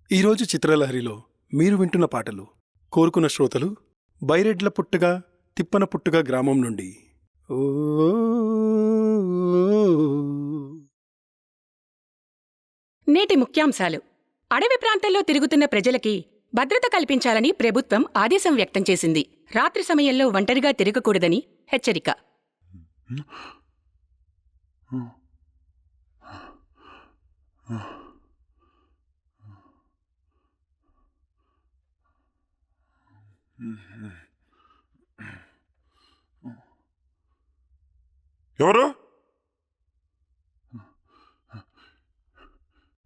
ఈరోజు చిత్రలహరిలో మీరు వింటున్న పాటలు కోరుకున్న శ్రోతలు బైరెడ్ల పుట్టగా తిప్పన పుట్టుగా గ్రామం నుండి. ఓ నేటి ముఖ్యాంశాలు. అడవి ప్రాంతాల్లో తిరుగుతున్న ప్రజలకి భద్రత కల్పించాలని ప్రభుత్వం ఆదేశం వ్యక్తం చేసింది. రాత్రి సమయంలో ఒంటరిగా తిరగకూడదని హెచ్చరిక. ఎవరు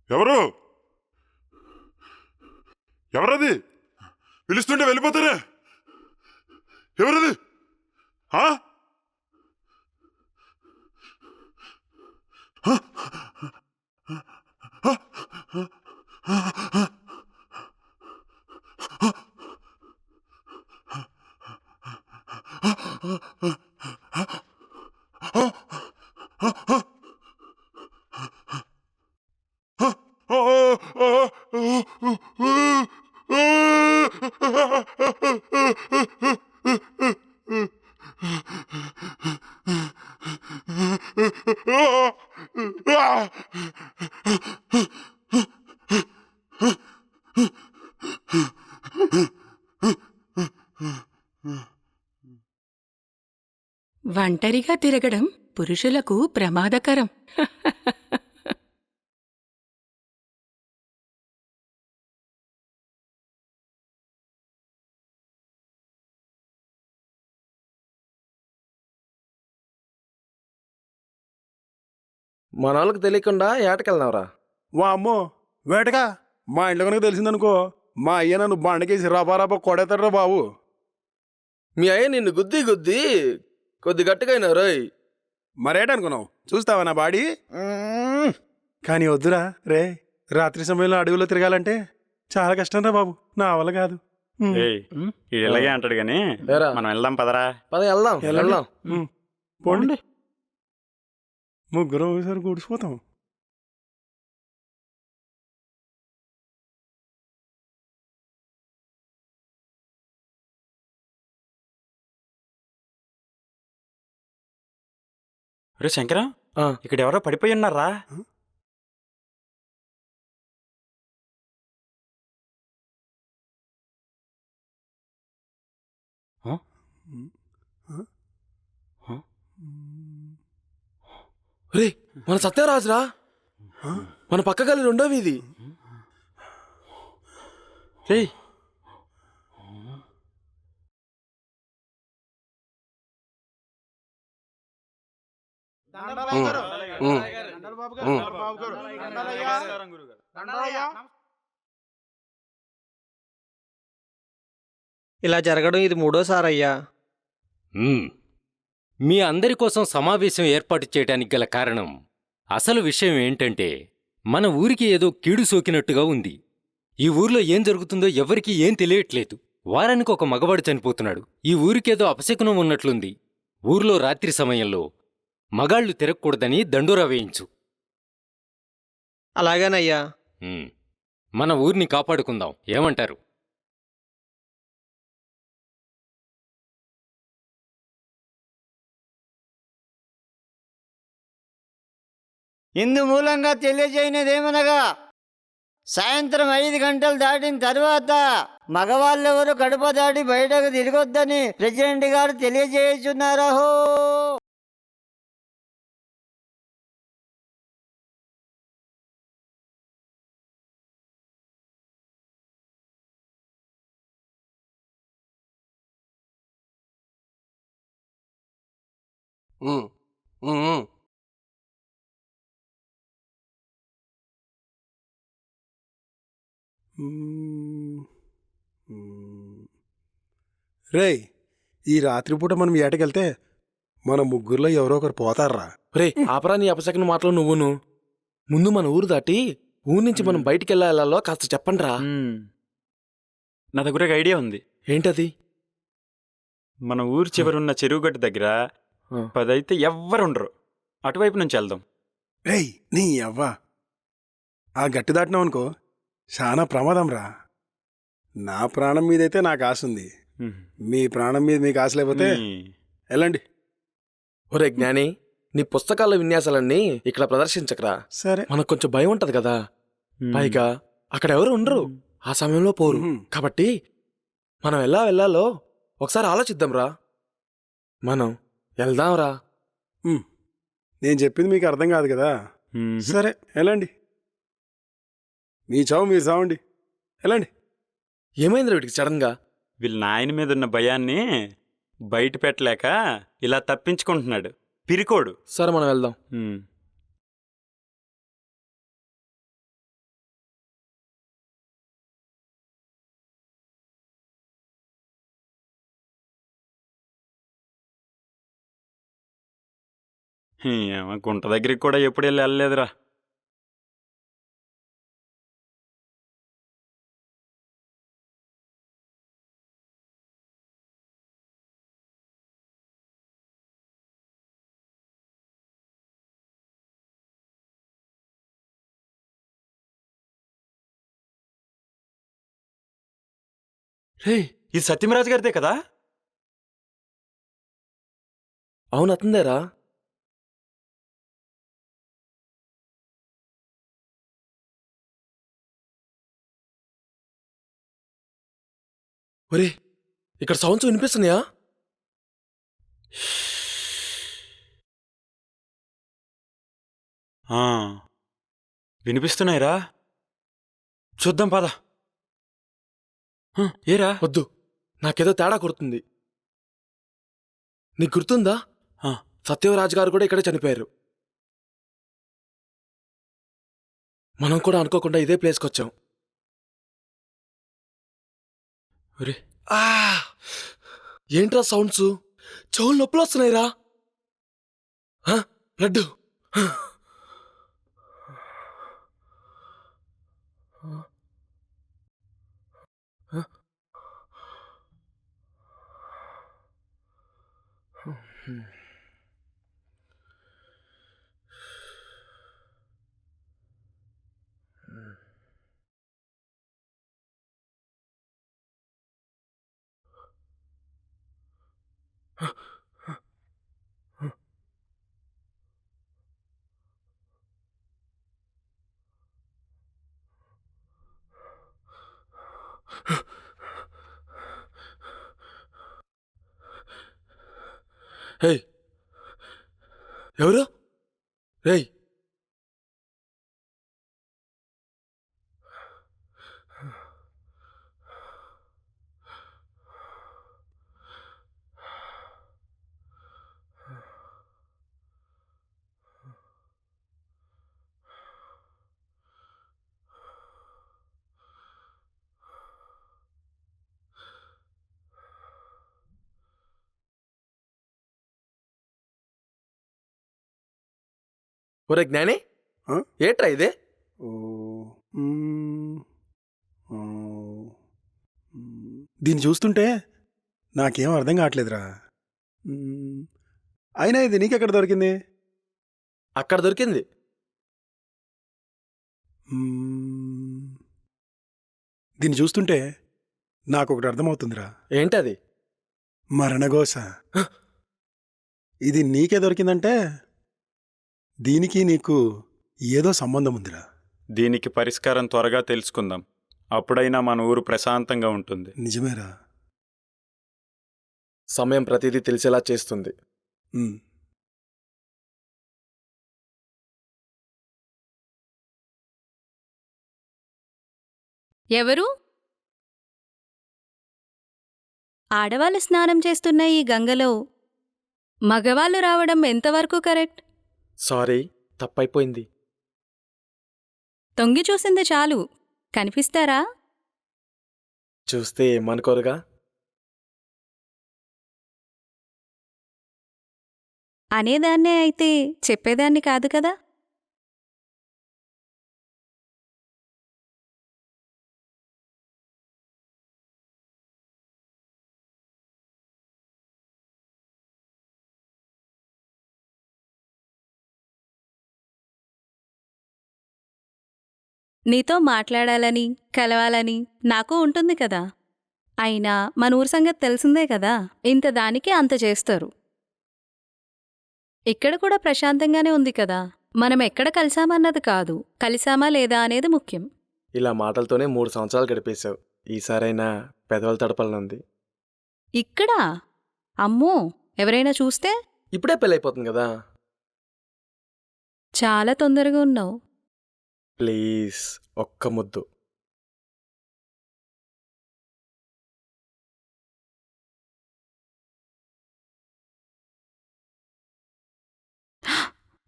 ఎవరు ఎవరది? పిలుస్తుంటే వెళ్ళిపోతారా? ఎవరది? ఒంటరిగా తిరగడం పురుషులకు ప్రమాదకరం. మన వాళ్ళకి తెలియకుండా ఏటకెళ్దాంరా. వామ్మో వేటగా మా ఇంట్లో కనుక తెలిసిందనుకో మా అయ్య నన్ను బండకేసి రపారపా కొడేతాడ్రా బాబు. మీ అయ్య నిన్ను గుద్ది గుద్ది కొద్ది గట్టిగా అయినా రోయ్. మరేటనుకున్నావు? చూస్తావా నా బాడీ? కానీ వద్దురా రే, రాత్రి సమయంలో అడవిలో తిరగాలంటే చాలా కష్టం రా బాబు, నా వల్ల కాదు. ఇలాగే అంటాడు గాని ఏరా? మనం వెళ్దాం పదరా. పద వెళ్దాం వెళ్దాం. పోండి, ముగ్గురం ఒకసారి కూడిసిపోతాం. రే శంకరం, ఆ. ఇక్కడ ఎవరో పడిపోయి ఉన్నారా? రే మన సత్యరాజురా, మన పక్క గలి రెండో వీధి. రే ఇలా జరగడం ఇది మూడోసారయ్యా. మీ అందరి కోసం సమావేశం ఏర్పాటు చేయడానికి గల కారణం, అసలు విషయం ఏంటంటే మన ఊరికి ఏదో కీడు సోకినట్టుగా ఉంది. ఈ ఊర్లో ఏం జరుగుతుందో ఎవరికీ ఏం తెలియట్లేదు. వారానికి ఒక మగవాడు చనిపోతున్నాడు. ఈ ఊరికేదో అపశకునం ఉన్నట్లుంది. ఊర్లో రాత్రి సమయంలో మగాళ్లు తిరగకూడదని దండోరా వేయించు. అలాగేనయ్యా. మన ఊరిని కాపాడుకుందాం, ఏమంటారు? ఇందు మూలంగా తెలియజేయనిదేమనగా, సాయంత్రం 5 గంటలు దాటిన తర్వాత మగవాళ్ళెవరు గడప దాటి బయటకు తిరగొద్దని ప్రెసిడెంట్ గారు తెలియజేయుచున్నారహో. రేయ్, ఈ రాత్రిపూట మనం ఏటకెళ్తే మన ముగ్గురులో ఎవరో ఒకరు పోతారా. రే ఆపరా నీ అపశకన మాటలు నువ్వును. ముందు మన ఊరు దాటి ఊరి నుంచి మనం బయటికి వెళ్ళాలో కాస్త చెప్పండి రా. నా దగ్గర ఒక ఐడియా ఉంది. ఏంటది? మన ఊరు చివరున్న చెరువుగట్టు దగ్గర 10 అయితే ఎవ్వరుండరు. అటువైపు నుంచి వెళ్దాం. రేయ్ నీ అవ్వ, ఆ గట్టి దాటినావు అనుకో చాలా ప్రమాదం రా. నా ప్రాణం మీదైతే నాకు ఆశ ఉంది. మీ ప్రాణం మీద మీకు ఆశ లేకపోతే వెళ్ళండి. ఒరే జ్ఞాని, నీ పుస్తకాల విన్యాసాలన్నీ ఇక్కడ ప్రదర్శించకరా. సరే. మనకు కొంచెం భయం ఉంటది కదా. పైగా అక్కడ ఎవరు ఉండరు, ఆ సమయంలో పోరు. కాబట్టి మనం ఎలా వెళ్ళాలో ఒకసారి ఆలోచిద్దాంరా. మనం వెళ్దాంరా. నేను చెప్పింది మీకు అర్థం కాదు కదా. సరే వెళ్ళండి. మీ చావు మీరు చావండి. వెళ్ళండి. ఏమైందిరా వీటికి సడన్ గా? వీళ్ళ నాయన మీద ఉన్న భయాన్ని బయట పెట్టలేక ఇలా తప్పించుకుంటున్నాడు, పిరికోడు. సరే మనం వెళ్దాం. గుంట దగ్గరికి కూడా ఎప్పుడు వెళ్ళలేదురా. రే, ఇది సత్యమరాజు గారిదే కదా? అవును అతందేరా. ఒరే, ఇక్కడ సౌండ్స్ వినిపిస్తున్నాయా? వినిపిస్తున్నాయిరా. చూద్దాం పద. ఏరా? వద్దు, నాకేదో తేడా కొడుతుంది. నీకు గుర్తుందా, సత్యవరాజు గారు కూడా ఇక్కడే చనిపోయారు. మనం కూడా అనుకోకుండా ఇదే ప్లేస్కి వచ్చాం. ఏంట్రా సౌండ్స్? చెవులు నొప్పులు వస్తున్నాయిరా. లడ్డు, హే, ఎవరు? రేయ్, ఒరే జ్ఞాని, ఏట్రా ఇదే? దీన్ని చూస్తుంటే నాకేం అర్థం కావట్లేదురా. అయినా ఇది నీకెక్కడ దొరికింది? అక్కడ దొరికింది. దీన్ని చూస్తుంటే నాకు ఒకటి అర్థమవుతుందిరా. ఏంటది? మరణఘోష. ఇది నీకే దొరికిందంటే దీనికి నీకు ఏదో సంబంధం ఉందిరా. దీనికి పరిష్కారం త్వరగా తెలుసుకుందాం. అప్పుడైనా మన ఊరు ప్రశాంతంగా ఉంటుంది. నిజమేరా. సమయం ప్రతిదీ తెలిసేలా చేస్తుంది. ఎవరు? ఆడవాళ్ళు స్నానం చేస్తున్న ఈ గంగలో మగవాళ్ళు రావడం ఎంతవరకు కరెక్ట్? సారీ, తప్పైపోయింది. తొంగి చూసింది చాలు, కనిపిస్తారా? చూస్తే ఏమనుకోరుగా? అనేదాన్నే అయితే చెప్పేదాన్ని కాదు కదా. నీతో మాట్లాడాలని కలవాలని నాకు ఉంటుంది కదా. అయినా మన ఊరు సంగతి తెలిసిందే కదా, ఇంత దానికి అంత చేస్తారు. ఇక్కడ కూడా ప్రశాంతంగానే ఉంది కదా. మనం ఎక్కడ కలిసామన్నది కాదు, కలిసామా లేదా అనేది ముఖ్యం. ఇలా మాటలతోనే 3 సంవత్సరాలు గడిపేశావు. ఈసారైనా పెదవులు తడపాలనుంది. ఇక్కడా? అమ్మో, ఎవరైనా చూస్తే? ఇప్పుడే పెళ్ళైపోతుంది కదా. చాలా తొందరగా ఉన్నావు. ప్లీజ్ ఒక్క ముద్దు.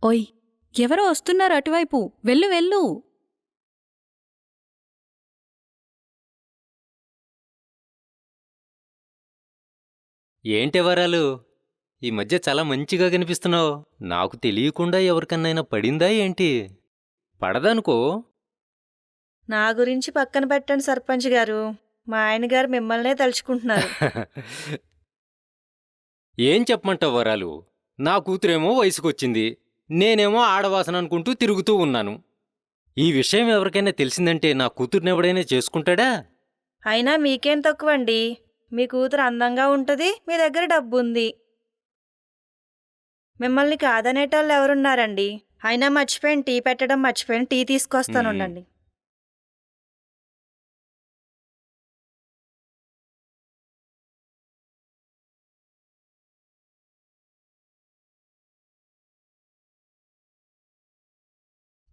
ఓయ్, ఎవరో వస్తున్నారు అటువైపు. వెళ్ళు వెళ్ళు. ఏంటి వరాలు, ఈ మధ్య చాలా మంచిగా కనిపిస్తున్నావు. నాకు తెలియకుండా ఎవరికన్నైనా పడిందా ఏంటి? పడదనుకో. నా గురించి పక్కన పెట్టండి సర్పంచ్ గారు, మా ఆయన గారు మిమ్మల్నే తలుచుకుంటున్నారు. ఏం చెప్పమంటావు వరాలు, నా కూతురేమో వయసుకొచ్చింది, నేనేమో ఆడవాసన అనుకుంటూ తిరుగుతూ ఉన్నాను. ఈ విషయం ఎవరికైనా తెలిసిందంటే నా కూతుర్ని ఎవడైనా చేసుకుంటాడా? అయినా మీకేం తక్కువండి, మీ కూతురు అందంగా ఉంటుంది, మీ దగ్గర డబ్బుంది. మిమ్మల్ని కాదనేటోళ్ళు ఎవరున్నారండి? అయినా మర్చిపోయాను, టీ పెట్టడం మర్చిపోయాను, టీ తీసుకొస్తానుండండి.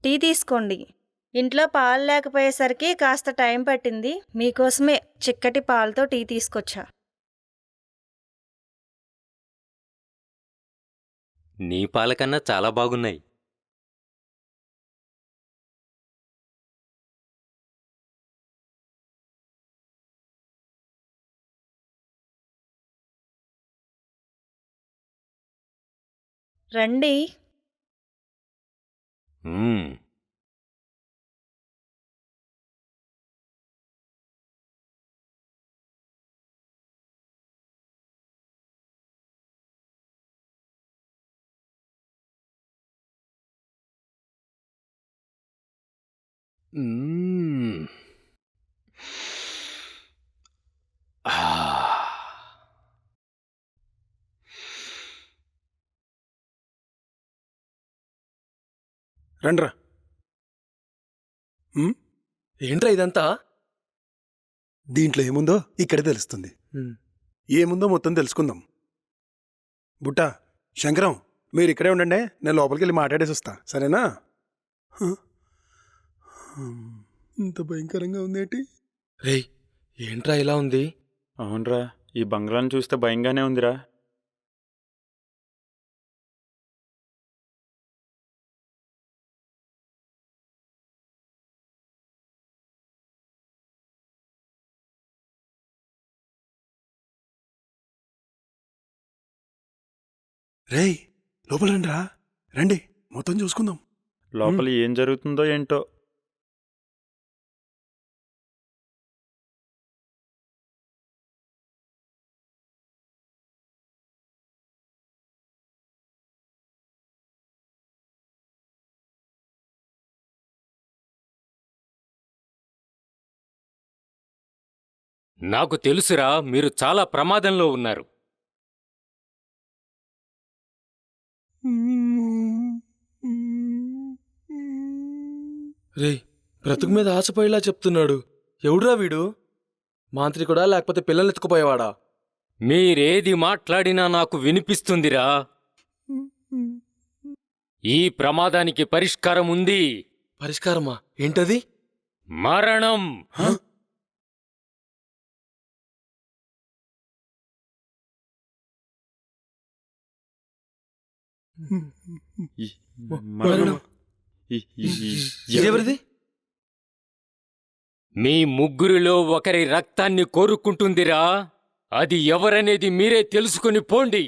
టీ తీసుకోండి. ఇంట్లో పాలు లేకపోయేసరికి కాస్త టైం పట్టింది, మీకోసమే చిక్కటి పాలతో టీ తీసుకొచ్చా. నీ పాలకన్నా చాలా బాగున్నాయి. రండి. మ్మ్. మ్మ్. ఆ. రండ్రా. ఏంట్రా ఇదంతా? దీంట్లో ఏముందో ఇక్కడే తెలుస్తుంది. ఏముందో మొత్తం తెలుసుకుందాం. బుట్ట, శంకరం, మీరు ఇక్కడే ఉండండి, నేను లోపలికి వెళ్ళి మాట్లాడేసి వస్తా, సరేనా? ఇంత భయంకరంగా ఉందేంటి? రేయ్, ఏంట్రా ఇలా ఉంది? అవునరా, ఈ బంగ్లాను చూస్తే భయంగానే ఉందిరా. రేయ్, లోపల రండిరా, రండి, మొత్తం చూసుకుందాం. లోపల ఏం జరుగుతుందో ఏంటో. నాకు తెలుసురా, మీరు చాలా ప్రమాదంలో ఉన్నారు. రేయ్, బ్రతుకు మీద ఆశపోయేలా చెప్తున్నాడు. ఎవడురా వీడు? మాంత్రికుడా లేకపోతే పిల్లల్ని ఎత్తుకుపోయేవాడా? మీరేది మాట్లాడినా నాకు వినిపిస్తుందిరా. ఈ ప్రమాదానికి పరిష్కారం ఉంది. పరిష్కారమా? ఏంటది? మరణం. మరణం. ఇదెవరిది? మీ ముగ్గురిలో ఒకరి రక్తాన్ని కోరుకుంటుందిరా. అది ఎవరనేది మీరే తెలుసుకుని పోండి.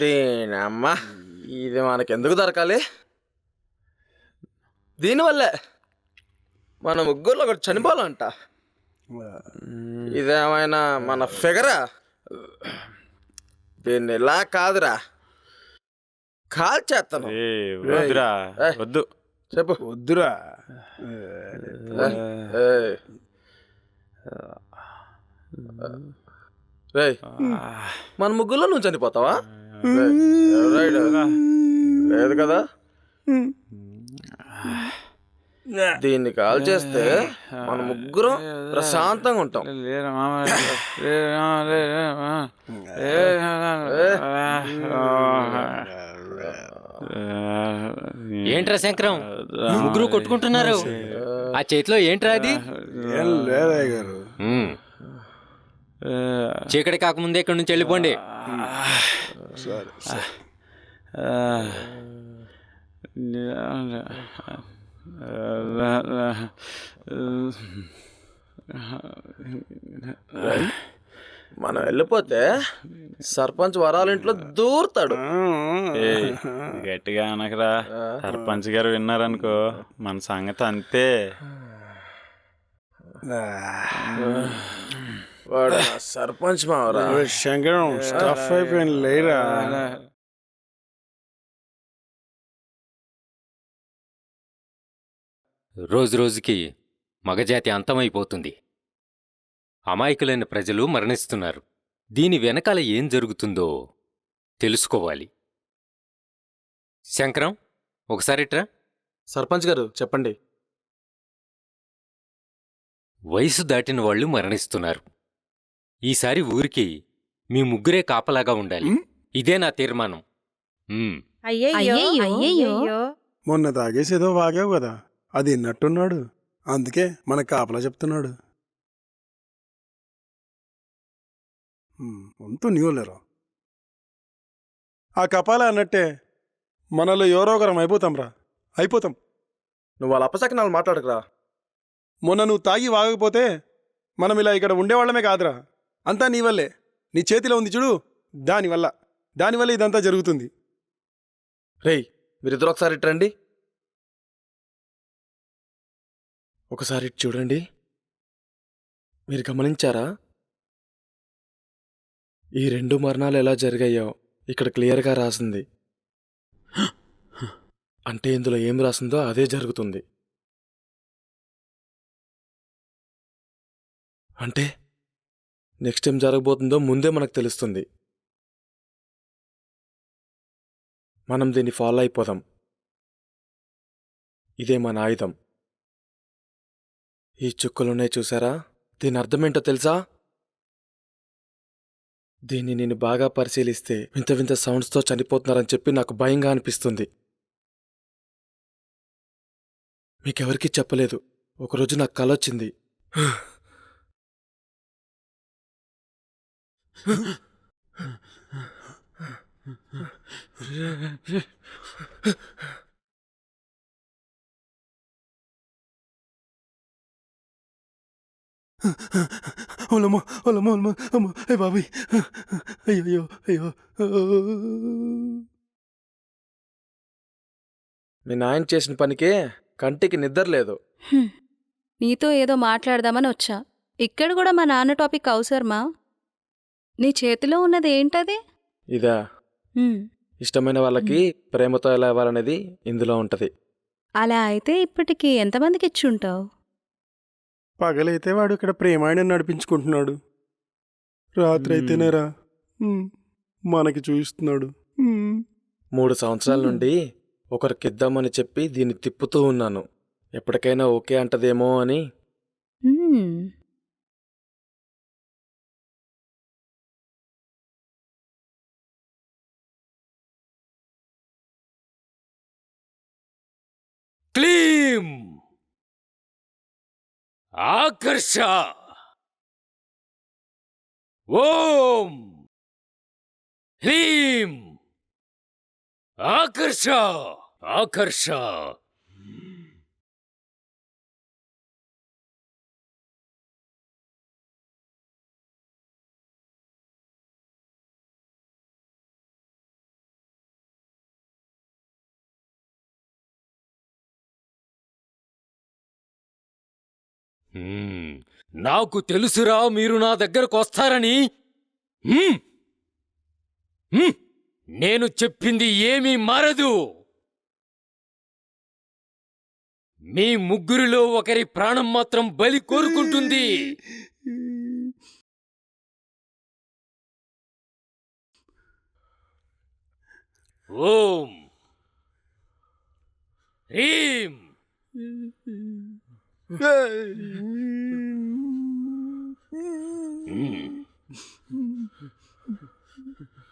దీనమ్మ, ఇది మనకెందుకు దొరకాలి? దీనివల్లే మన ముగ్గురులో ఒకటి చనిపోవాలంట. ఇదేమైనా మన ఫిగరా? దీన్ని ఇలా కాదురా, కాల్ చేస్తాను. వద్దురా, ఏయ్. వద్దు. చెప్పు. వద్దురా. ఏయ్. రేయ్, మన ముగ్గురులో నువ్వు చనిపోతావా? రేయ్, లేదు కదా. దీన్ని కాల్ చేస్తే మన ముగ్గురం ప్రశాంతంగా ఉంటాం. ఏంట్రా శంకరం, ముగ్గురు కొట్టుకుంటున్నారు? ఆ చేతిలో ఏంట్రా అది? ఏం లేదయ్య గారు. చీకటి కాకముందే ఇక్కడి నుంచి వెళ్ళిపోండి. సరే సరే. మనం వెళ్ళిపోతే సర్పంచ్ వరాలింట్లో దూరుతాడు. ఏయ్, గట్టిగా అనకరా. సర్పంచ్ గారు విన్నారనుకో మన సంగతి అంతే. వాడు నా సర్పంచ్ మావరా. శంకరం స్టఫ్ అయిపోయింది లేరా. రోజురోజుకి మగజాతి అంతమైపోతుంది. అమాయకులైన ప్రజలు మరణిస్తున్నారు. దీని వెనకాల ఏం జరుగుతుందో తెలుసుకోవాలి. శంకరం, ఒకసారిట్రా. సర్పంచ్ గారు చెప్పండి. వయసు దాటిన వాళ్ళు మరణిస్తున్నారు. ఈసారి ఊరికి మీ ముగ్గురే కాపలాగా ఉండాలి. ఇదే నా తీర్మానం. అయ్యయ్యో అయ్యయ్యో. మొన్న తాగేసి ఏదో వాగావు కదా, అది విన్నట్టున్నాడు. అందుకే మన కాపలా చెప్తున్నాడు. అంతూ నీవులేరు. ఆ కపాల అన్నట్టే మనలో ఎవరో ఒకరం అయిపోతాం. నువ్వు వాళ్ళ అపశకనాలు మాట్లాడకురా. మొన్న నువ్వు తాగి వాగకపోతే మనం ఇలా ఇక్కడ ఉండేవాళ్ళమే కాదురా. అంతా నీ వల్లే. నీ చేతిలో ఉంది చూడు, దానివల్ల ఇదంతా జరుగుతుంది. రేయ్, మీరిద్దరు ఒకసారి ఇటు రండి. ఒకసారి ఇటు చూడండి. మీరు గమనించారా? ఈ 2 మరణాలు ఎలా జరిగాయో ఇక్కడ క్లియర్గా రాసింది. అంటే ఇందులో ఏం రాసిందో అదే జరుగుతుంది. అంటే నెక్స్ట్ ఏం జరగబోతుందో ముందే మనకు తెలుస్తుంది. మనం దీన్ని ఫాలో అయిపోదాం. ఇదే మన ఆయుధం. ఈ చుక్కలున్నాయి చూసారా? దీని అర్థమేంటో తెలుసా? దీన్ని నేను బాగా పరిశీలిస్తే వింత వింత సౌండ్స్తో చనిపోతున్నారని చెప్పి నాకు భయంగా అనిపిస్తుంది. మీకెవరికీ చెప్పలేదు. ఒకరోజు నాకు కల వచ్చింది. బాబాయ్, అయ్యో. మీ నాయన చేసిన పనికే కంటికి నిద్ర లేదు. నీతో ఏదో మాట్లాడదామని వచ్చా. ఇక్కడ కూడా మా నాన్న టాపిక్ అవసరమా? నీ చేతిలో ఉన్నది ఏంటది? ఇదా? ఇష్టమైన వాళ్ళకి ప్రేమతో ఎలా ఇవ్వాలనేది ఇందులో ఉంటది. అలా అయితే ఇప్పటికి ఎంతమందికి ఇచ్చుంటావు? పగలైతే వాడు ఇక్కడ ప్రేమాయణం నడిపించుకుంటున్నాడు, రాత్రి అయితేనేరా మనకి చూపిస్తున్నాడు. 3 సంవత్సరాల నుండి ఒకరికిద్దామని చెప్పి దీన్ని తిప్పుతూ ఉన్నాను. ఎప్పటికైనా ఓకే అంటదేమో అని. క్లీం ఆకర్ష. ఓం హ్రీం ఆకర్ష. నాకు తెలుసురా మీరు నా దగ్గరకు వస్తారని. మ్మ్. మ్మ్. నేను చెప్పింది ఏమీ మారదు. మీ ముగ్గురిలో ఒకరి ప్రాణం మాత్రం బలి కోరుకుంటుంది. ఓం హ్రీం.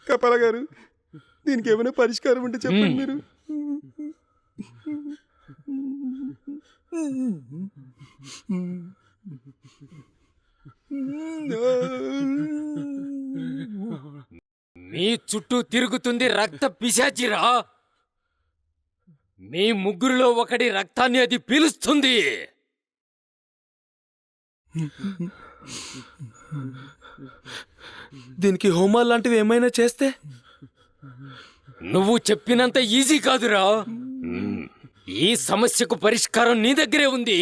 కపాల గారు, దీనికి ఏమైనా పరిష్కారం ఉంటే చెప్పండి మీరు. మీ చుట్టూ తిరుగుతుంది రక్త పిశాచిరా. మీ ముగ్గురిలో ఒకటి రక్తాన్ని అది పీలుస్తుంది. దీనికి హోమాలు లాంటివి ఏమైనా చేస్తే? నువ్వు చెప్పినంత ఈజీ కాదురా. ఈ సమస్యకు పరిష్కారం నీ దగ్గరే ఉంది.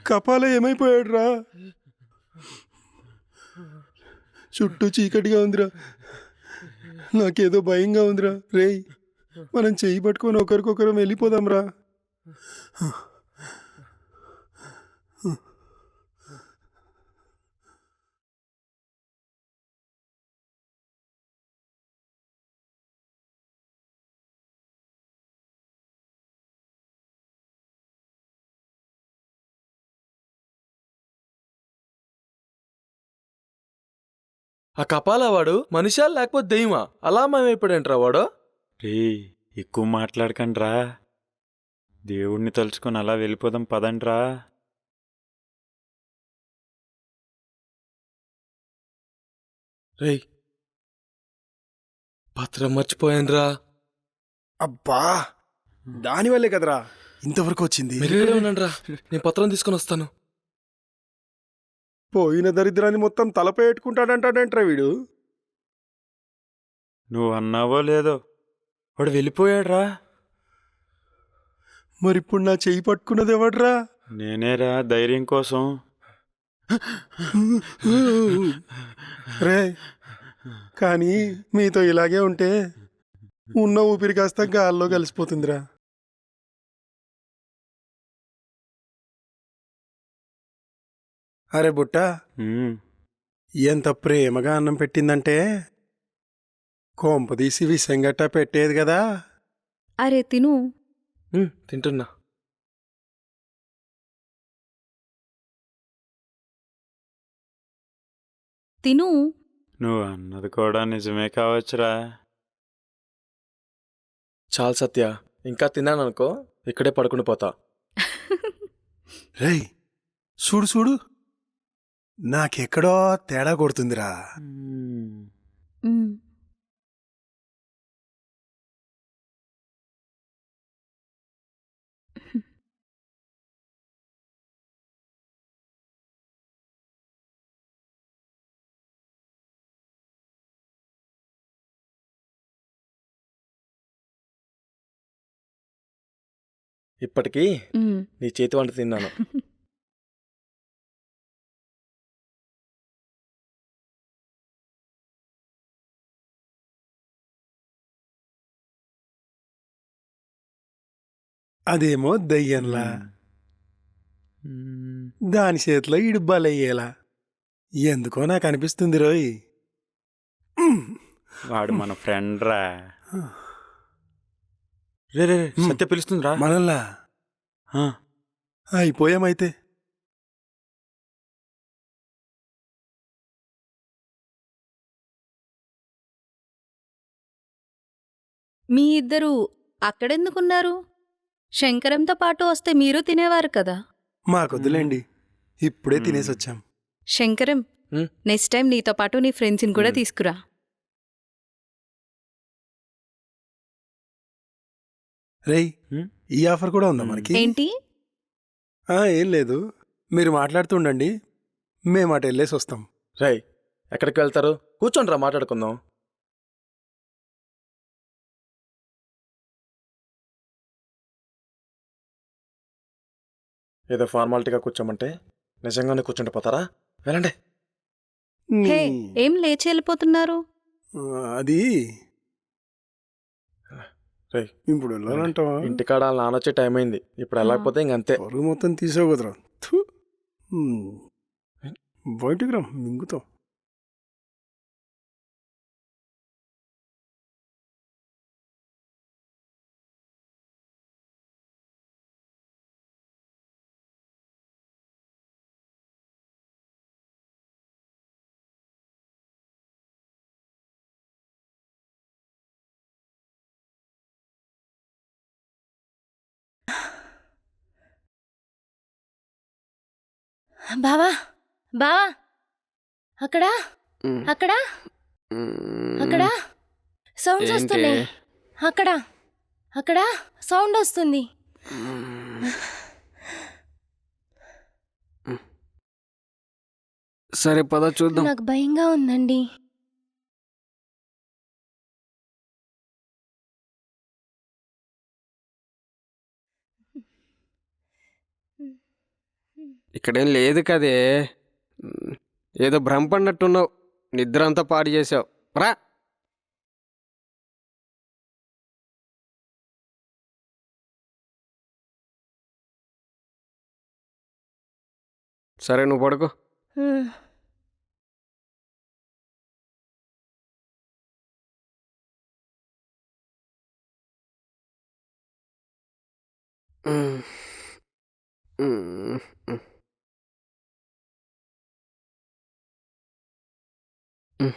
కపాల ఏమైపోయాడు రా? చుట్టూ చీకటిగా ఉందిరా, నాకేదో భయంగా ఉందిరా. రేయ్, మనం చెయ్యి పట్టుకొని ఒకరికొకరు వెళ్ళిపోదాం రా. ఆ కపాల వాడు మనిషా లేకపోతే దెయ్యమా? అలా మేమైపోయాడంట్రా వాడు. రే, ఎక్కువ మాట్లాడకండ్రా. దేవుణ్ణి తలుచుకొని అలా వెళ్ళిపోదాం పదండ్రా. రేయ్, పత్రం మర్చిపోయానురా. అబ్బా, దానివల్లే కదరా ఇంతవరకు వచ్చింది. మీరు ఇక్కడే ఉండండిరా, నేను పత్రం తీసుకొని వస్తాను. పోయిన దరిద్రాన్ని మొత్తం తలపై పెట్టుకుంటాడంటాడంట్రా వీడు. నువ్వు అన్నావో లేదో, వాడు వెళ్ళిపోయాడ్రా. మరిప్పుడు నా చెయ్యి పట్టుకున్నది ఎవడ్రా? నేనేరా, ధైర్యం కోసం. రే, కానీ మీతో ఇలాగే ఉంటే ఉన్న ఊపిరి కాస్త గాల్లో కలిసిపోతుందిరా. అరే బుట్ట, ఎంత ప్రేమగా అన్నం పెట్టిందంటే కొంపదీసి విసంగట్టా పెట్టేది కదా. అరే తిను. తింటున్నా. తిను. నువ్వు అన్నది కూడా నిజమే కావచ్చురా. చాలు సత్య, ఇంకా తిన్నాననుకో ఇక్కడే పడుకుని పోతా. రేయ్, చూడు చూడు, నాకెక్కడో తేడా కొడుతుందిరా. మ్. ఇప్పటికీ మ్. నీ చేతి వంట తిన్నాను. అదేమో దయ్యంలా, దాని చేతిలో ఇడుబ్బాలయ్యేలా. ఎందుకో నాకు అనిపిస్తుంది రోయ్. వాడు మన ఫ్రెండ్ రా. రే రే, సత్య పిలుస్తుందిరా. మనల్లా అయిపోయామైతే. మీ ఇద్దరు అక్కడెందుకున్నారు? శంకరంతో పాటు వస్తే మీరు తినేవారు కదా. మాకొద్దులేండి, ఇప్పుడే తినేసొచ్చాం. శంకరం, నెక్స్ట్ టైం నీతో పాటు నీ ఫ్రెండ్స్ని కూడా తీసుకురా. రేయ్, ఈ ఆఫర్ కూడా ఉందా మనకి? ఏంటి? ఏం లేదు, మీరు మాట్లాడుతూ ఉండండి, మేము అటు వెళ్ళేసి వస్తాం. రేయ్, ఎక్కడికి వెళ్తారు? కూర్చోండిరా, మాట్లాడుకుందాం. ఏదో ఫార్మాలిటీగా కూర్చోమంటే నిజంగానే కూర్చుంటే పోతారా? వెళ్ళండి. హే ఏం లేచి వెళ్ళిపోతున్నారు? అది రేయ్, ఇప్పుడు వెళ్ళాలంటావా? ఇంటికాడ వాళ్ళ నాన్న వచ్చే టైం అయింది. ఇప్పుడు వెళ్ళకపోతే ఇంకంతే. పరుగు మొత్తం తీసావు కదరా. థు. బయటికి రా మింగుతాం. బావా బావా అక్కడ అక్కడ అక్కడ సౌండ్స్ వస్తున్నాయి. అక్కడ అక్కడ సౌండ్ వస్తుంది. సరే పద చూద్దాం. నాకు భయంగా ఉందండి. ఇక్కడేం లేదు కదే. ఏదో భ్రమ పడినట్టున్నావు. నిద్ర అంతా పాడు చేసావు. రా. సరే నువ్వు పడుకో. హ్మ్. ఉమ్. ఉమ్. ఉమ్. ఉమ్.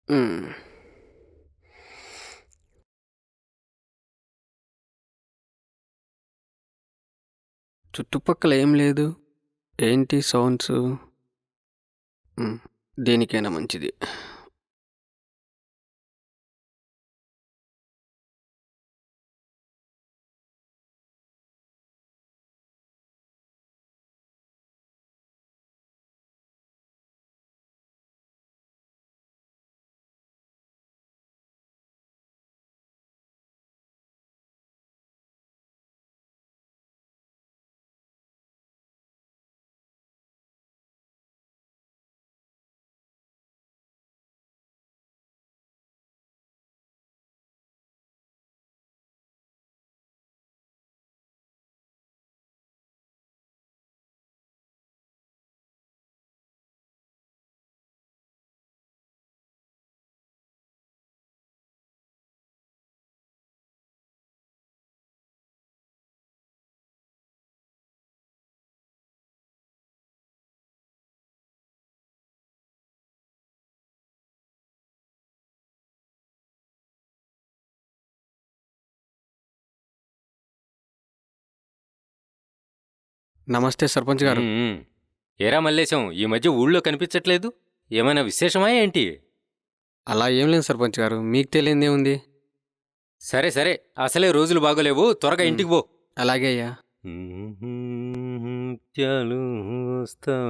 ఉమ్. చుట్టుపక్కల ఏం లేదు. ఏంటి సౌండ్స్? దేనికైనా మంచిది. నమస్తే సర్పంచ్ గారు. ఏరా మల్లేశం, ఈ మధ్య ఊళ్ళో కనిపించట్లేదు. ఏమైనా విశేషమా ఏంటి? అలా ఏం లేదు సర్పంచ్ గారు. మీకు తెలియందే ఉంది. సరే సరే, అసలే రోజులు బాగోలేవు. త్వరగా ఇంటికి పో. అలాగే అయ్యా. ముత్యాలు వస్తాడిస్తా.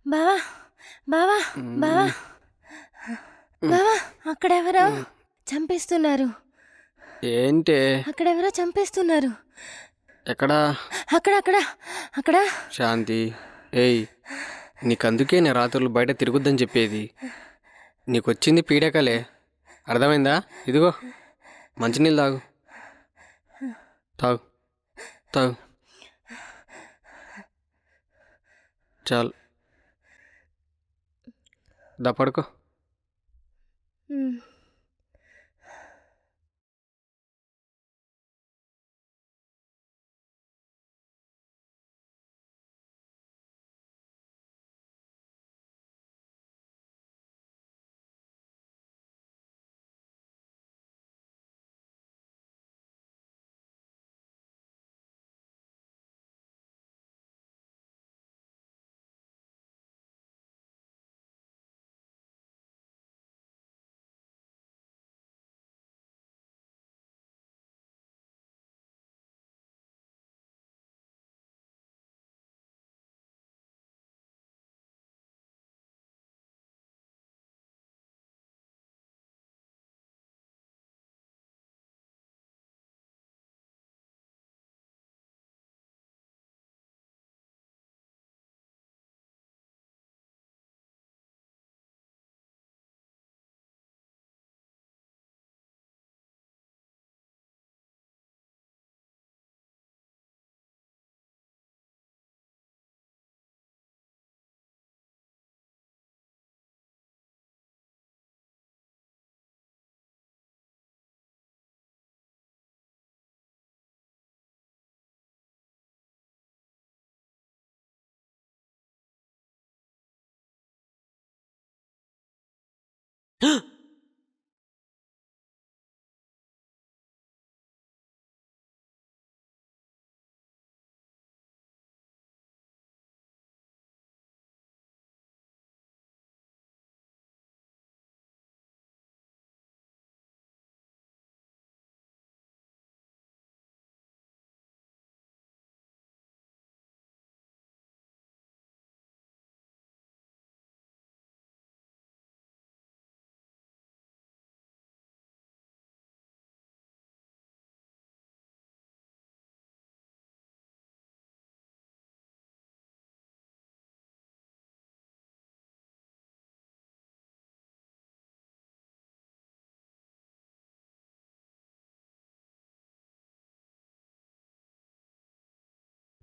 బావా బావా బావా బావా అక్కడెవరో చంపేస్తున్నారు. ఏంటే? అక్కడెవరో చంపేస్తున్నారు. ఎక్కడా? అక్కడ అక్కడ అక్కడ. శాంతి, ఏయ్, నీకందుకే నేను రాత్రులు బయట తిరుగుద్దని చెప్పేది. నీకొచ్చింది పీడకలే, అర్థమైందా? ఇదిగో మంచినీళ్ళు తాగు. తాగు తాగు. చాలు, దా పడుకో.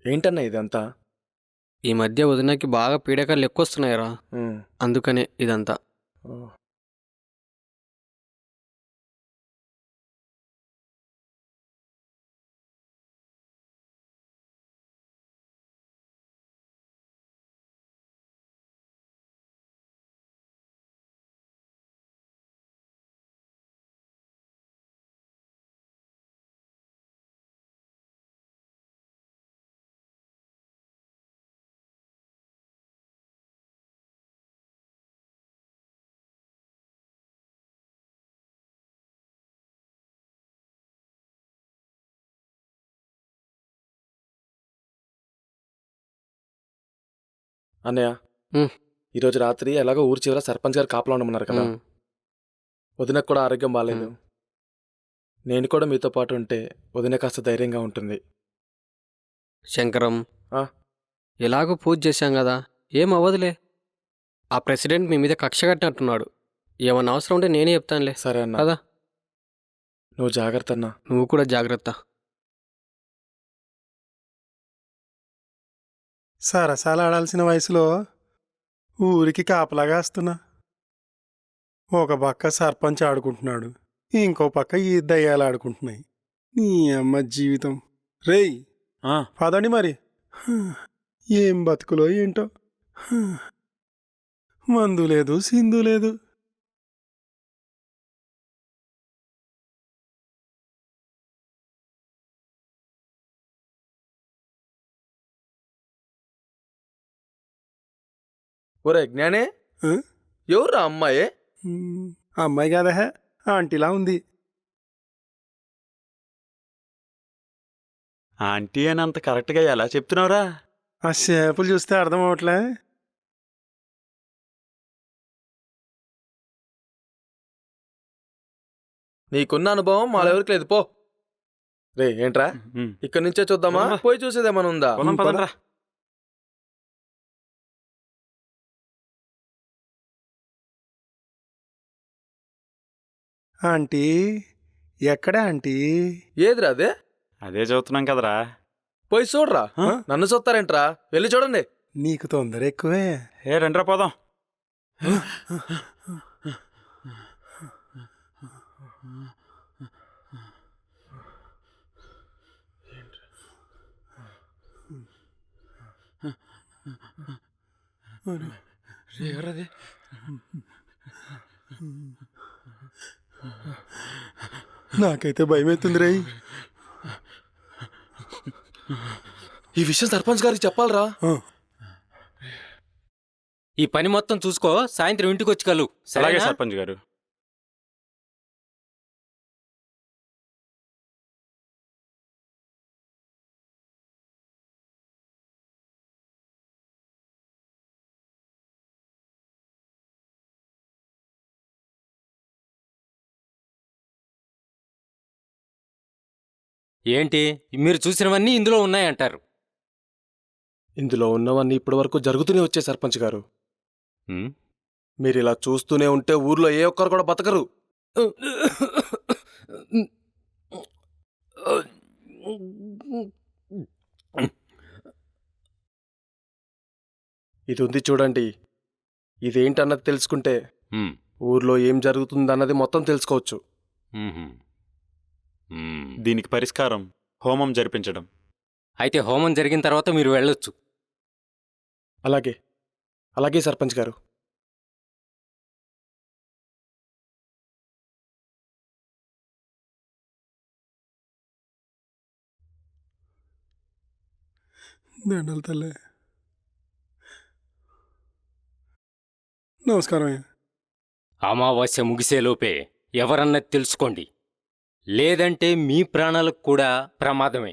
ఏంటన్నా ఇదంతా? ఈ మధ్య వదినకి బాగా పీడకలు ఎక్కువస్తున్నాయిరా, అందుకనే ఇదంతా. అన్నయ్య, ఉమ్. ఈరోజు రాత్రి ఎలాగో ఊరి చివర సర్పంచ్ గారు కాపలా ఉండమన్నారు కదా. ఉమ్. వదినకు కూడా ఆరోగ్యం బాగాలేదు. ఉమ్. నేను కూడా మీతో పాటు ఉంటే వదిన కాస్త ధైర్యంగా ఉంటుంది. శంకరం, ఆ? ఎలాగో పూజ చేశాం కదా, ఏం అవ్వదులే. ఆ ప్రెసిడెంట్ మీ మీద కక్ష కట్టినట్టున్నాడు. ఏమన్నా అవసరం ఉంటే నేనే చెప్తానులే. సరే అన్న, కదా, నువ్వు జాగ్రత్త అన్నా. నువ్వు కూడా జాగ్రత్త. సరసాలు ఆడాల్సిన వయసులో ఊరికి కాపలాగా వస్తున్నా. ఒక పక్క సర్పంచ్ ఆడుకుంటున్నాడు, ఇంకో పక్క ఈ దయ్యాలు ఆడుకుంటున్నాయి. నీ అమ్మ జీవితం. రేయ్ పదండి మరి. ఏం బతుకులో ఏంటో. మందు లేదు, సింధు లేదు. ఒరే జ్ఞానే, ఆ? ఎవర్రా అమ్మాయి? అమ్మాయి కదా, ఆంటీలా ఉంది. ఆంటీ అని అంత కరెక్ట్గా ఎలా చెప్తున్నావురా? ఆ షేపులు చూస్తే అర్థం అవట్లే. నీకున్న అనుభవం మాకెవరికి లేదు, పో. రే ఏంట్రా, ఉమ్. ఇక్కడి నుంచే చూద్దామా? పోదాం రా. పోయి చూసేదేమన్నా ఉందా? పోదాం, పదండ్రా. ఆంటీ ఎక్కడా ఆంటీ? ఏదిరా అదే? అదే చదువుతున్నాం కదరా. పోయి చూడరా. నన్ను చూస్తారేంట్రా? వెళ్ళి చూడండి. నీకు తొందర ఎక్కువే. రండ్రా పోదాం. ఎవరది? నాకైతే భయం అవుతుంది రే. ఈ విషయం సర్పంచ్ గారికి చెప్పాలరా. ఈ పని మొత్తం చూసుకో, సాయంత్రం ఇంటికి వచ్చి కలు. అలాగే సర్పంచ్ గారు. ఏంటి, మీరు చూసినవన్నీ ఇందులో ఉన్నాయంటారు? ఇందులో ఉన్నవన్నీ ఇప్పటి వరకు జరుగుతూనే వచ్చే సర్పంచ్ గారు. ఉమ్, మీరు ఇలా చూస్తూనే ఉంటే ఊర్లో ఏ ఒక్కరు కూడా బతకరు. ఇది ఉంది చూడండి. ఇదేంటన్నది తెలుసుకుంటే ఉమ్, ఊర్లో ఏం జరుగుతుందన్నది మొత్తం తెలుసుకోవచ్చు. ఉమ్హుం. ఉమ్. దీనికి పరిష్కారం హోమం జరిపించడం. అయితే హోమం జరిగిన తర్వాత మీరు వెళ్ళొచ్చు. అలాగే అలాగే సర్పంచ్ గారు. దండలు తల్లే. నమస్కారం. అమావాస్య ముగిసేలోపే ఎవరన్నది తెలుసుకోండి, లేదంటే మీ ప్రాణాలకు కూడా ప్రమాదమే.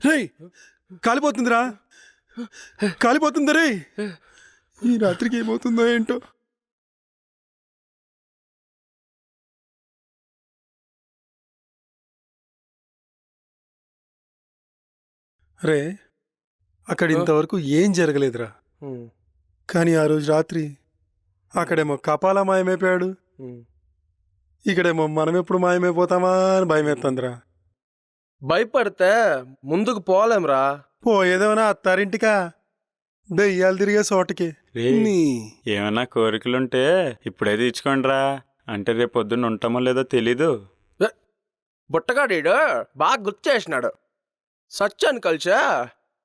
రేయ్, కాలిపోతుందిరా, కాలిపోతుందా రే. ఈ రాత్రికి ఏమవుతుందో ఏంటో. రే, అక్కడ ఇంతవరకు ఏం జరగలేదురా. కానీ ఆ రోజు రాత్రి అక్కడేమో కపాల మాయమైపోయాడు, ఇక్కడేమో మనం ఎప్పుడు మాయమైపోతామా అని భయమేస్తుందిరా. భయపడితే ముందుకు పోలేంరా. పోయేదేమన్నా అత్తారింటికా, దెయ్యాలు తిరిగే చోటకి. ఏమన్నా కోరికలుంటే ఇప్పుడే తీర్చుకోండిరా, అంటే రేపు పొద్దున్న ఉంటామో లేదో తెలీదు. బుట్టగాడీడు బాగా గుర్తు చేసినాడు. సత్యాన్ని కలిసా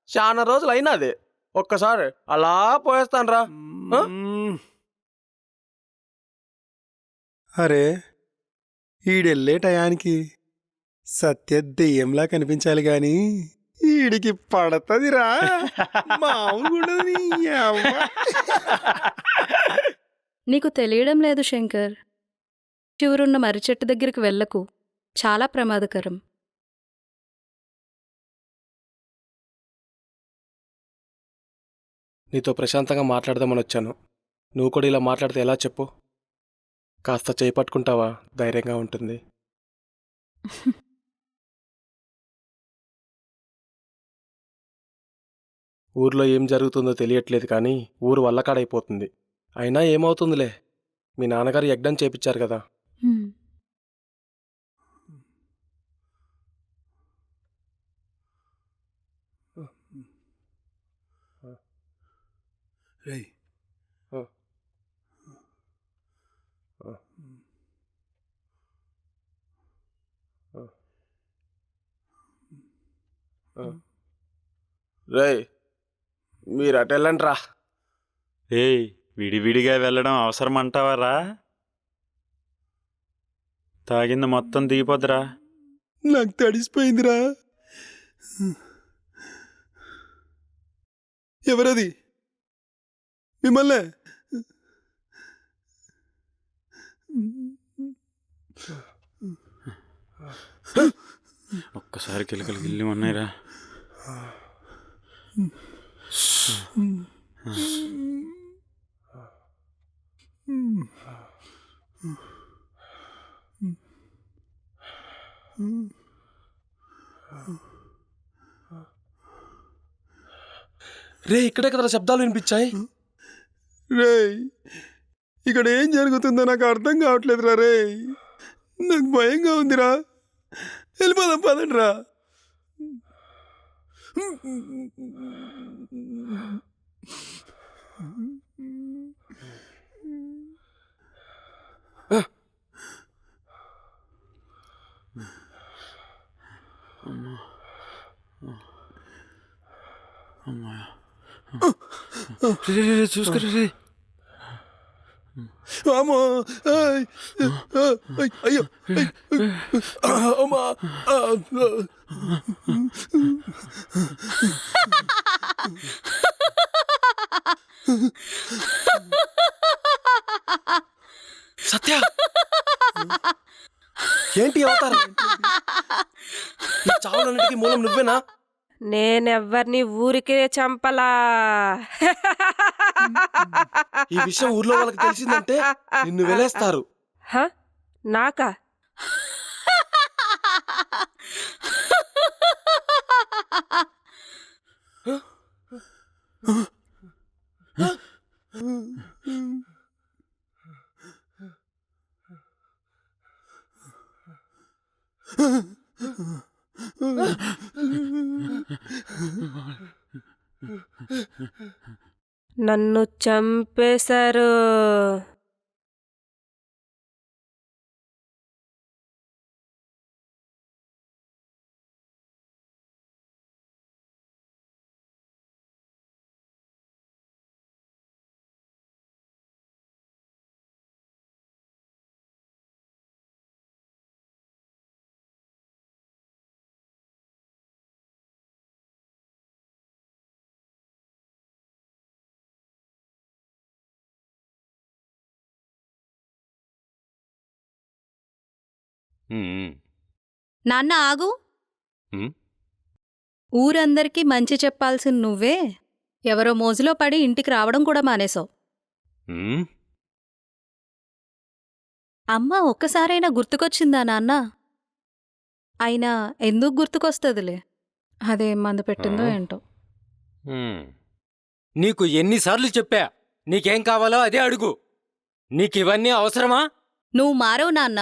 చాలా రోజులు అయినది. ఒక్కసారి అలా పోయేస్తానురా. అరే, ఈడెళ్ళే టయానికి సత్య దెయ్యంలా కనిపించాలి గాని ఈడికి పడతదిరా. మామూలుగా నీకు తెలియడం లేదు శంకర్. చివరున్న మర్రి చెట్టు దగ్గరికి వెళ్ళకు, చాలా ప్రమాదకరం. నీతో ప్రశాంతంగా మాట్లాడదామని వచ్చాను. నువ్వు కూడా ఇలా మాట్లాడితే ఎలా చెప్పు? కాస్త చేయి పట్టుకుంటావా? ధైర్యంగా ఉంటుంది. ఊర్లో ఏం జరుగుతుందో తెలియట్లేదు కానీ ఊరు వల్లకాడైపోతుంది. అయినా ఏమవుతుందిలే, మీ నాన్నగారు యజ్ఞం చేపించారు కదా. రేయ్, రేయ్, మీరు అటు వెళ్ళండి రా. ఏయ్, విడివిడిగా వెళ్ళడం అవసరం అంటావారా? తాగింది మొత్తం దిగిపోద్దురా. నాకు తడిసిపోయిందిరా. ఎవరది? మిమ్మల్నే. ఒక్కసారి కిలకలు గిల్లి ఉన్నాయిరా. రే, ఇక్కడే కదా శబ్దాలు వినిపించాయి. రేయ్, ఇక్కడ ఏం జరుగుతుందో నాకు అర్థం కావట్లేదురా. రే, నాకు భయంగా ఉందిరా. వెళ్ళిపోదాం పదండి రా. చూసుకుని అమ్మో, అయ్యో, అమ్మా. సత్య, ఏంటి అవతారం? ఈ చావులన్నిటికీ మూలం నువ్వేనా? నేనెవ్వరిని ఊరికే చంపలా. ఈ విషయం ఊర్లో వాళ్ళకి తెలిసిందంటే నిన్ను వెలేస్తారు. నాకా? నన్ను చంపేశారు. ఉమ్, నాన్న ఆగు. ఉమ్. ఊరందరికీ మంచి చెప్పాల్సిన నువ్వే ఎవరో మోజులో పడి ఇంటికి రావడం కూడా మానేశావు. ఉమ్. అమ్మ ఒక్కసారైనా గుర్తుకొచ్చిందా నాన్న? అయినా ఎందుకు గుర్తుకొస్తుందిలే, అదేం మందు పెట్టిందో ఏంటో. ఉమ్. నీకు ఎన్నిసార్లు చెప్పా నీకేం కావాలో అదే అడుగు. నీకివన్నీ అవసరమా? నువ్వు మారవు నాన్న.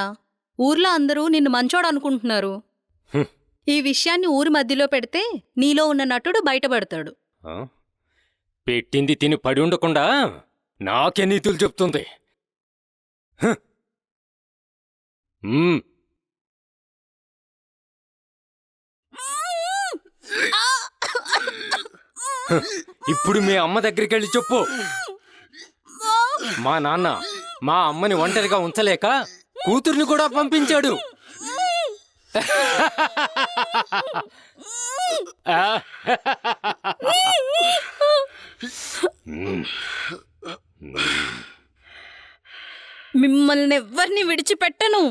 ఊర్లో అందరూ నిన్ను మంచోడనుకుంటున్నారు. హ్మ్. ఈ విషయాన్ని ఊరి మధ్యలో పెడితే నీలో ఉన్న నటుడు బయటపడతాడు. ఆ? పెట్టింది తిని పడి ఉండకుండా నాకే నీతులు చెప్తుంది. హ్. ఉమ్. హ్. ఇప్పుడు మీ అమ్మ దగ్గరికి వెళ్ళి చెప్పు. మా నాన్న మా అమ్మని ఒంటరిగా ఉంచలేక కూతుర్ని కూడా పంపించాడు. మిమ్మల్ని ఎవ్వరిని విడిచిపెట్టను.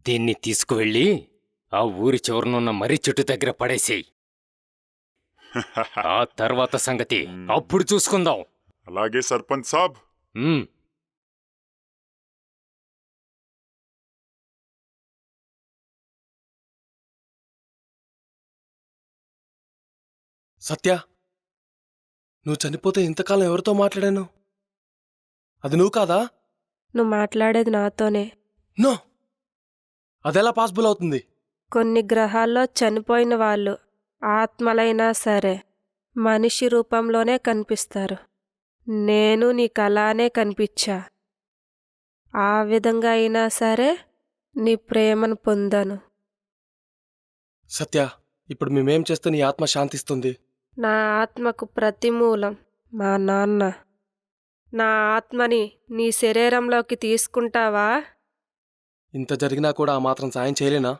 దీన్ని తీసుకువెళ్ళి ఆ ఊరి చివరనున్న మర్రి చెట్టు దగ్గర పడేసేయి. ఆ తర్వాత సంగతి అప్పుడు చూసుకుందాం. అలాగే సర్పంచ్ సాబ్. ఉమ్. సత్య, నువ్వు చనిపోతే ఇంతకాలం ఎవరితో మాట్లాడాను? అది నువ్వు కాదా? నువ్వు మాట్లాడేది నాతోనే. నో, అదెలా పాసిబుల్ అవుతుంది? కొన్ని గ్రహాల్లో చనిపోయిన వాళ్ళు ఆత్మలైనా సరే మనిషి రూపంలోనే కనిపిస్తారు. నేను నీకు అలానే కనిపించా. ఆ విధంగా అయినా సరే నీ ప్రేమను పొందాను. సత్య, ఇప్పుడు మేమేం చేస్తే నీ ఆత్మ శాంతిస్తుంది? నా ఆత్మకు ప్రతిమూలం మా నాన్న. నా ఆత్మని నీ శరీరంలోకి తీసుకుంటావా? ఇంత జరిగినా కూడా ఆ మాత్రం సాయం చేయలేనా?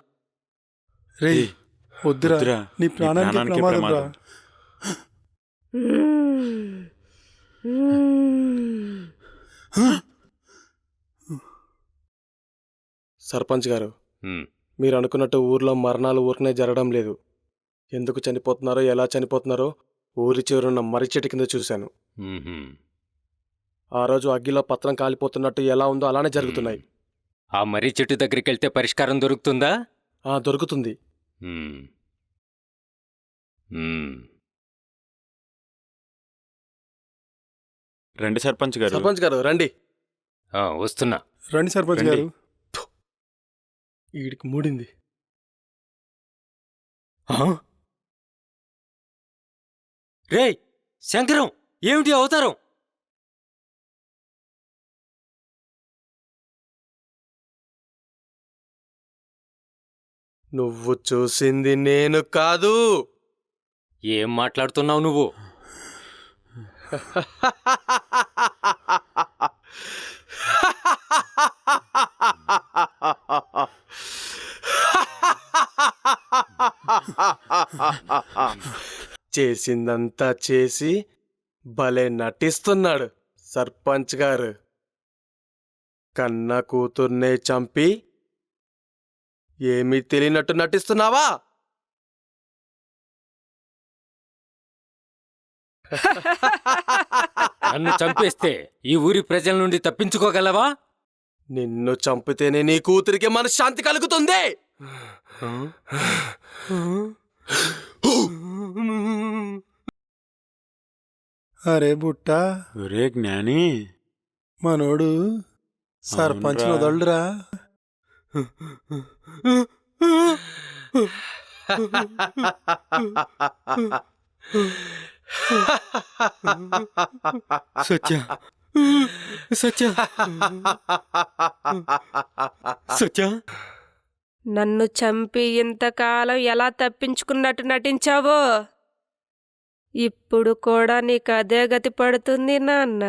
రే ఏయ్, వద్దురా, వద్దురా, నీ ప్రాణానికి ప్రాణానికే ప్రమాదం రా. ప్రమాదం. మ్మ్. మ్మ్. సర్పంచ్ గారు, ఉమ్. మీరు అనుకున్నట్టు ఊర్లో మరణాలు ఊరికనే జరగడం లేదు. ఎందుకు చనిపోతున్నారో, ఎలా చనిపోతున్నారో ఊరి చివరున్న మర్రి చెట్టు కింద చూశాను. ఉమ్మ్. ఆ రోజు అగ్గిలో పత్రం కాలిపోతున్నట్టు ఎలా ఉందో అలానే జరుగుతున్నాయి. ఆ మర్రి చెట్టు దగ్గరికి వెళ్తే పరిష్కారం దొరుకుతుందా? దొరుకుతుంది. ఉమ్. ఉమ్. రండి సర్పంచ్ గారు. సర్పంచ్ గారు రండి. వస్తున్నా. రండి సర్పంచ్ రండి. గారు. వీడికి మూడింది. రేయ్ శంకరం, ఏమిటి అవతారం? నువ్వు చూసింది నేను కాదు. ఏం మాట్లాడుతున్నావు నువ్వు? చేసిందంతా చేసి భలే నటిస్తున్నాడు సర్పంచ్ గారు. కన్న కూతుర్నే చంపి ఏమీ తెలియనట్టు నటిస్తున్నావా? నన్ను చంపేస్తే ఈ ఊరి ప్రజల నుండి తప్పించుకోగలవా? నిన్ను చంపితేనే నీ కూతురికి మనశ్శాంతి కలుగుతుంది. అరే బుట్టా, ఒరే జ్ఞాని, మనోడు సర్పంచ్ అవునురా. వదలరా. సత్య, సత్య, సత్య. నన్ను చంపి ఇంతకాలం ఎలా తప్పించుకున్నట్టు నటించావో ఇప్పుడు కూడా నీకు అదే గతి పడుతుంది నాన్న.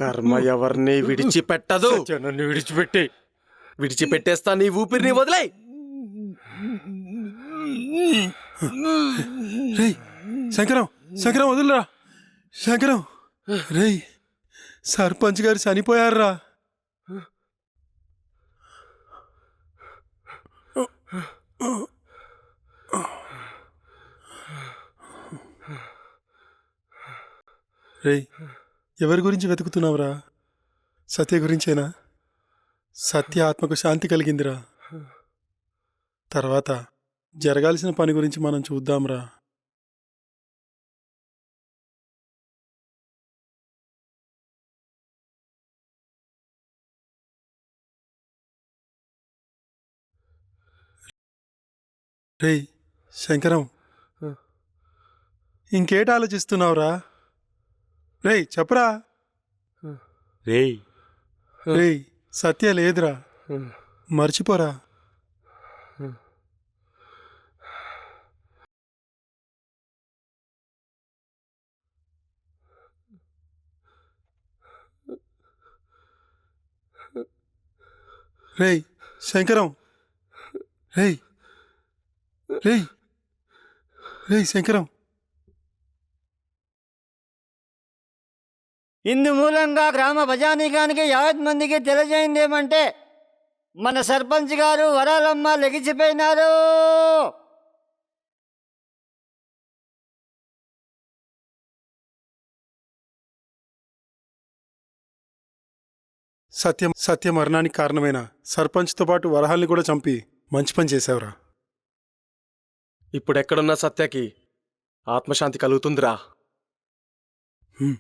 కర్మ ఎవరిని విడిచిపెట్టదు. సత్య, నన్ను విడిచిపెట్టి. విడిచిపెట్టేస్తా, నీ ఊపిరిని వదిలేయ్. రేయ్ శంకరం శంకరం వదిలిరా శంకరం రేయ్ సర్పంచ్ గారు చనిపోయారురా. రేయ్ ఎవరి గురించి వెతుకుతున్నావురా? సత్య గురించేనా? సత్య ఆత్మకు శాంతి కలిగిందిరా. తర్వాత జరగాల్సిన పని గురించి మనం చూద్దాంరా. రేయ్ శంకరం ఇంకేట ఆలోచిస్తున్నావురా? రేయ్ చెప్పరా. రేయ్ రేయ్ సత్య లేదురా, మర్చిపోరా. రేయ్ శంకరం రేయ్ రేయ్ రేయ్ శంకరం. ఇందు మూలంగా గ్రామ ప్రజానీకానికి 50 మందికి తెలియజేయిందేమంటే మన సర్పంచ్ గారు వరాలమ్మ లెగిచిపోయినారు. సత్య మరణానికి కారణమైన సర్పంచ్తో పాటు వరహాల్ని కూడా చంపి మంచి పని చేశావురా. ఇప్పుడెక్కడున్న సత్యకి ఆత్మశాంతి కలుగుతుందిరా. హ్మ్.